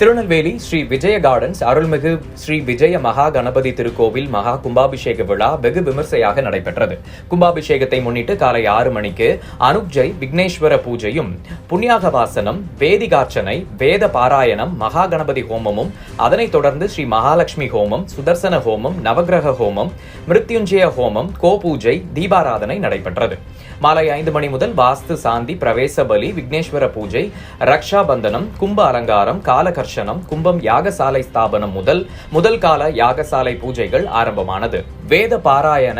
Tirunelveli Sri Vijaya gardens அருள்மிகு ஸ்ரீ விஜய மகா கணபதி திருக்கோவில் மகா கும்பாபிஷேக விழா வெகு விமர்சையாக நடைபெற்றது. கும்பாபிஷேகத்தை முன்னிட்டு காலை 6 மணிக்கு அனுப்ஜெய் விக்னேஸ்வர பூஜையும், புண்ணியாக வாசனம், வேதிகார்ச்சனை, வேத பாராயணம், மகா கணபதி ஹோமமும், அதனைத் தொடர்ந்து ஸ்ரீ மகாலட்சுமி ஹோமம், சுதர்சன ஹோமம், நவகிரக ஹோமம், மிருத்யுஞ்சய ஹோமம், கோபூஜை, தீபாராதனை நடைபெற்றது. மாலை 5 மணி முதல் வாஸ்து சாந்தி, பிரவேச பலி, விக்னேஸ்வர பூஜை, ரக்ஷா பந்தனம், கும்ப அலங்காரம், காலகர்ஷனம், கும்பம் யாகசாலை ஸ்தாபனம் முதல் கால யாகசாலை பூஜைகள் ஆரம்பமானது. வேத பாராயண,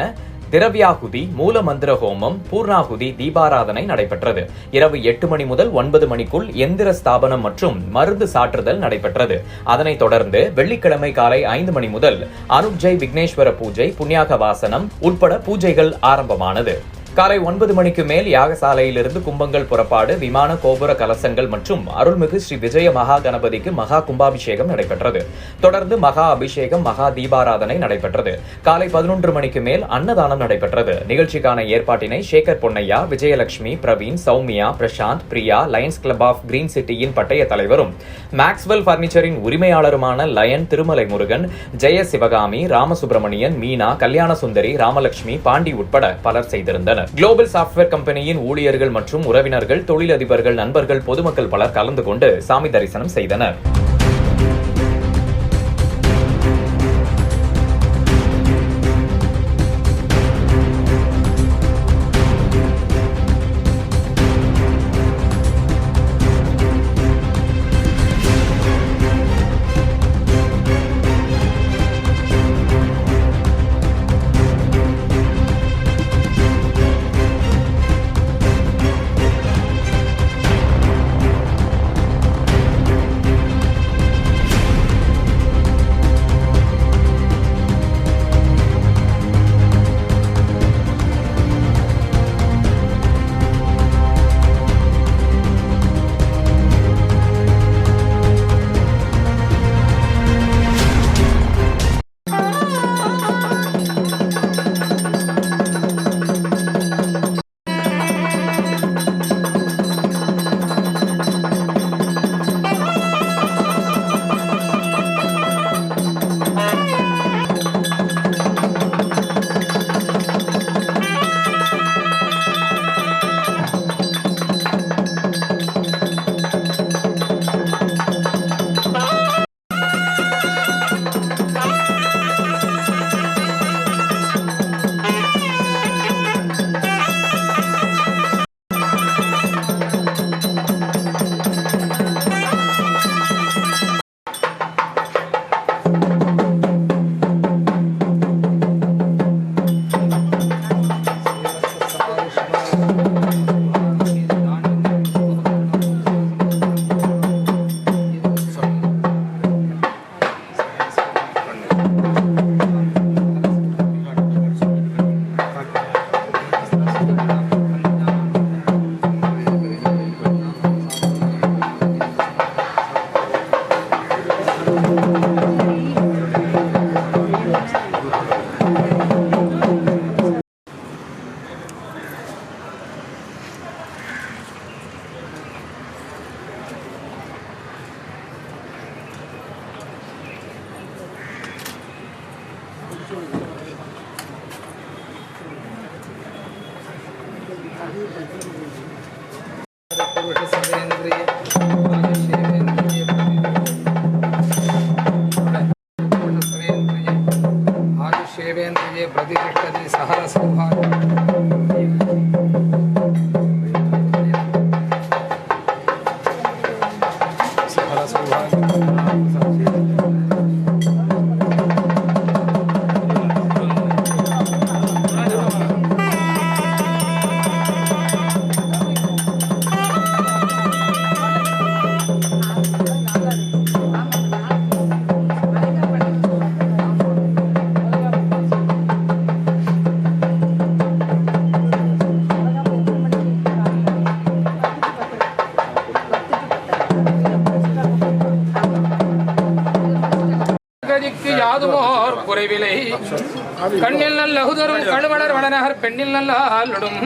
திரவியாகுதி, மூல மந்திர ஹோமம், பூர்ணாகுதி, தீபாராதனை நடைபெற்றது. இரவு 8 மணி முதல் 9 மணிக்குள் எந்திர ஸ்தாபனம் மற்றும் மருந்து சாற்றுதல் நடைபெற்றது. அதனைத் தொடர்ந்து வெள்ளிக்கிழமை காலை 5 மணி முதல் அனுப்ஜெய் விக்னேஸ்வர பூஜை, புண்ணியாக வாசனம் உட்பட பூஜைகள் ஆரம்பமானது. காலை 9 மணிக்கு மேல் யாகசாலையிலிருந்து கும்பங்கள் புறப்பாடு, விமான கோபுர கலசங்கள் மற்றும் அருள்மிகு ஸ்ரீ விஜய மகா கணபதிக்கு மகா கும்பாபிஷேகம் நடைபெற்றது. தொடர்ந்து மகா அபிஷேகம், மகா தீபாராதனை நடைபெற்றது. காலை 11 மணிக்கு மேல் அன்னதானம் நடைபெற்றது. நிகழ்ச்சிக்கான ஏற்பாட்டினை Sekar Ponnaiya, Vijayalakshmi, Praveen, Soumya, Prashanth, Priya, lions club of green சிட்டியின் பட்டய தலைவரும் மேக்ஸ்வெல் பர்னிச்சரின் உரிமையாளருமான லயன் திருமலை முருகன், ஜெய சிவகாமி, ராமசுப்பிரமணியன், மீனா, கல்யாண சுந்தரி, ராமலட்சுமி, பாண்டி உட்பட பலர் செய்திருந்தனர். குளோபல் சாப்ட்வேர் கம்பெனியின் ஊழியர்கள் மற்றும் உறவினர்கள், தொழிலதிபர்கள், நண்பர்கள், பொதுமக்கள் பலர் கலந்து கொண்டு சாமி தரிசனம் செய்தனர். आयुष्येवेन्द्रिये प्रतिष्ठति सहर सौभाग्य யாதுமோர் குறைவிலை கண்ணில் நல்ல அகுதரும் கழுவலர் வளநகர் பெண்ணில் நல்ல ஆளுடும்